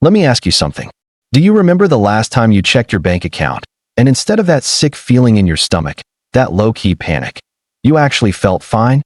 Let me ask you something. Do you remember the last time you checked your bank account, and instead of that sick feeling in your stomach, that low-key panic, you actually felt fine?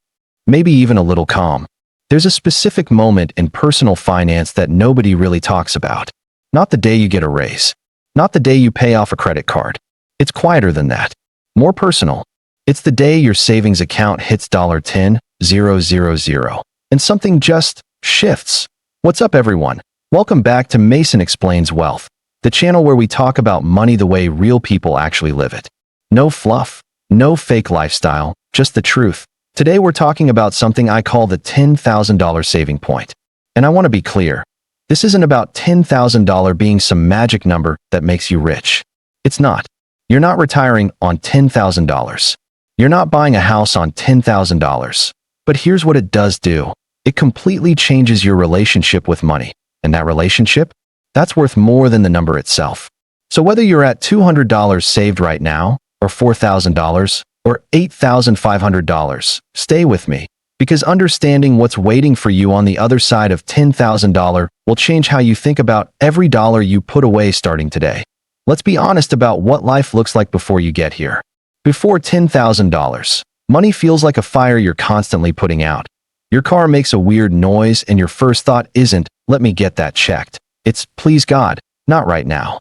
Maybe even a little calm. There's a specific moment in personal finance that nobody really talks about. Not the day you get a raise. Not the day you pay off a credit card. It's quieter than that. More personal. It's the day your savings account hits $10,000, and something just shifts. What's up, everyone? Welcome back to Mason Explains Wealth, the channel where we talk about money the way real people actually live it. No fluff, no fake lifestyle, just the truth. Today we're talking about something I call the $10,000 saving point. And I want to be clear. This isn't about $10,000 being some magic number that makes you rich. It's not. You're not retiring on $10,000. You're not buying a house on $10,000. But here's what it does do. It completely changes your relationship with money. And that relationship? That's worth more than the number itself. So whether you're at $200 saved right now, or $4,000, or $8,500, stay with me. Because understanding what's waiting for you on the other side of $10,000 will change how you think about every dollar you put away starting today. Let's be honest about what life looks like before you get here. Before $10,000, money feels like a fire you're constantly putting out. Your car makes a weird noise and your first thought isn't, let me get that checked. It's, please God, not right now.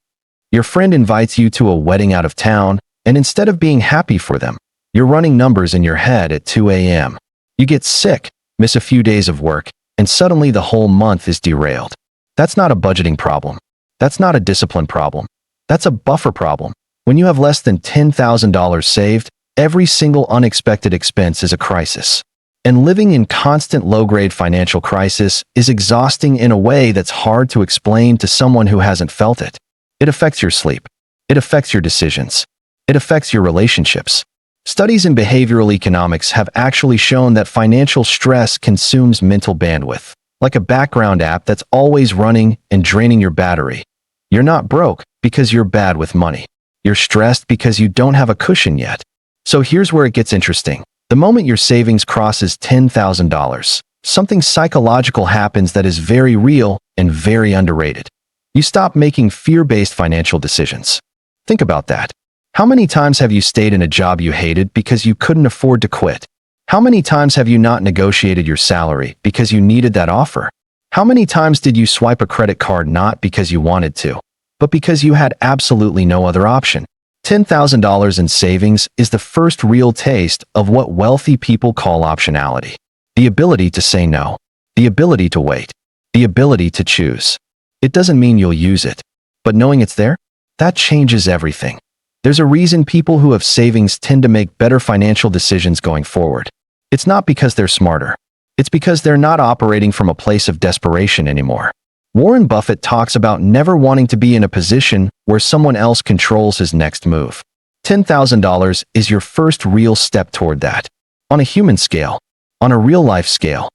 Your friend invites you to a wedding out of town, and instead of being happy for them, you're running numbers in your head at 2 a.m. You get sick, miss a few days of work, and suddenly the whole month is derailed. That's not a budgeting problem. That's not a discipline problem. That's a buffer problem. When you have less than $10,000 saved, every single unexpected expense is a crisis. And living in constant low-grade financial crisis is exhausting in a way that's hard to explain to someone who hasn't felt it. It affects your sleep. It affects your decisions. It affects your relationships. Studies in behavioral economics have actually shown that financial stress consumes mental bandwidth, like a background app that's always running and draining your battery. You're not broke because you're bad with money. You're stressed because you don't have a cushion yet. So here's where it gets interesting. The moment your savings crosses $10,000, something psychological happens that is very real and very underrated. You stop making fear-based financial decisions. Think about that. How many times have you stayed in a job you hated because you couldn't afford to quit? How many times have you not negotiated your salary because you needed that offer? How many times did you swipe a credit card not because you wanted to, but because you had absolutely no other option? $10,000 in savings is the first real taste of what wealthy people call optionality. The ability to say no. The ability to wait. The ability to choose. It doesn't mean you'll use it, but knowing it's there, that changes everything. There's a reason people who have savings tend to make better financial decisions going forward. It's not because they're smarter. It's because they're not operating from a place of desperation anymore. Warren Buffett talks about never wanting to be in a position where someone else controls his next move. $10,000 is your first real step toward that. On a human scale. On a real-life scale.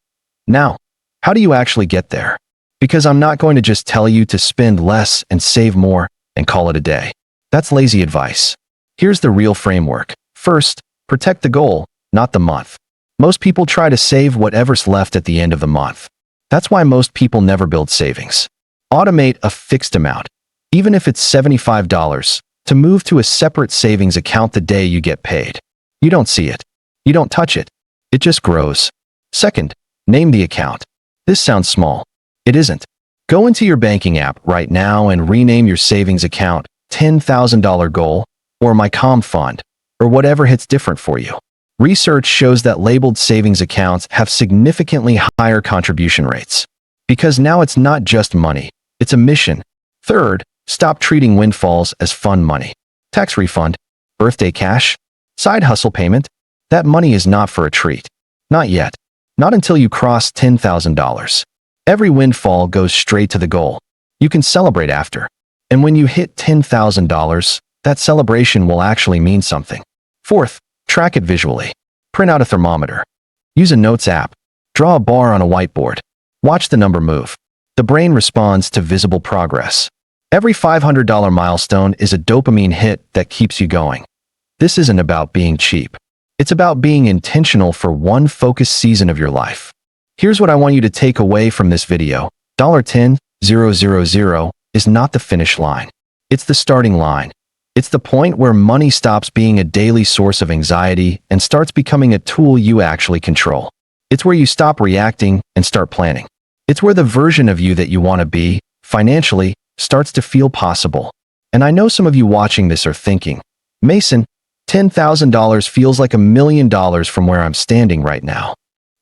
Now, how do you actually get there? Because I'm not going to just tell you to spend less and save more and call it a day. That's lazy advice. Here's the real framework. First, protect the goal, not the month. Most people try to save whatever's left at the end of the month. That's why most people never build savings. Automate a fixed amount, even if it's $75, to move to a separate savings account the day you get paid. You don't see it. You don't touch it. It just grows. Second, name the account. This sounds small. It isn't. Go into your banking app right now and rename your savings account $10,000 goal or my calm fund or whatever hits different for you. Research shows that labeled savings accounts have significantly higher contribution rates. Because now it's not just money, it's a mission. Third, stop treating windfalls as fun money. Tax refund, birthday cash, side hustle payment. That money is not for a treat. Not yet. Not until you cross $10,000. Every windfall goes straight to the goal. You can celebrate after. And when you hit $10,000, that celebration will actually mean something. Fourth, track it visually. Print out a thermometer. Use a notes app. Draw a bar on a whiteboard. Watch the number move. The brain responds to visible progress. Every $500 milestone is a dopamine hit that keeps you going. This isn't about being cheap. It's about being intentional for one focused season of your life. Here's what I want you to take away from this video. $10 000 is not the finish line. It's the starting line. It's the point where money stops being a daily source of anxiety and starts becoming a tool you actually control. It's where you stop reacting and start planning. It's where the version of you that you want to be, financially, starts to feel possible. And I know some of you watching this are thinking, Mason, $10,000 feels like $1 million from where I'm standing right now.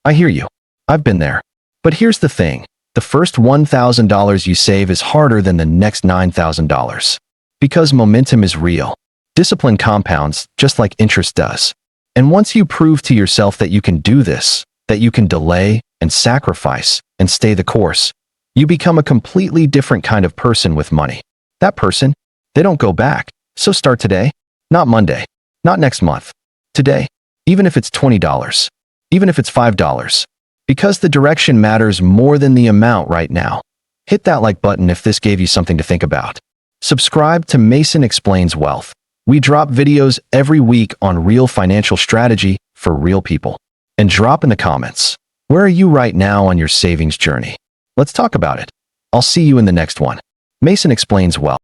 I hear you. I've been there. But here's the thing. The first $1,000 you save is harder than the next $9,000. Because momentum is real. Discipline compounds, just like interest does. And once you prove to yourself that you can do this, that you can delay and sacrifice and stay the course, you become a completely different kind of person with money. That person, they don't go back. So start today, not Monday, not next month. Today, even if it's $20, even if it's $5. Because the direction matters more than the amount right now. Hit that like button if this gave you something to think about. Subscribe to Mason Explains Wealth. We drop videos every week on real financial strategy for real people. And drop in the comments, where are you right now on your savings journey? Let's talk about it. I'll see you in the next one. Mason Explains Wealth.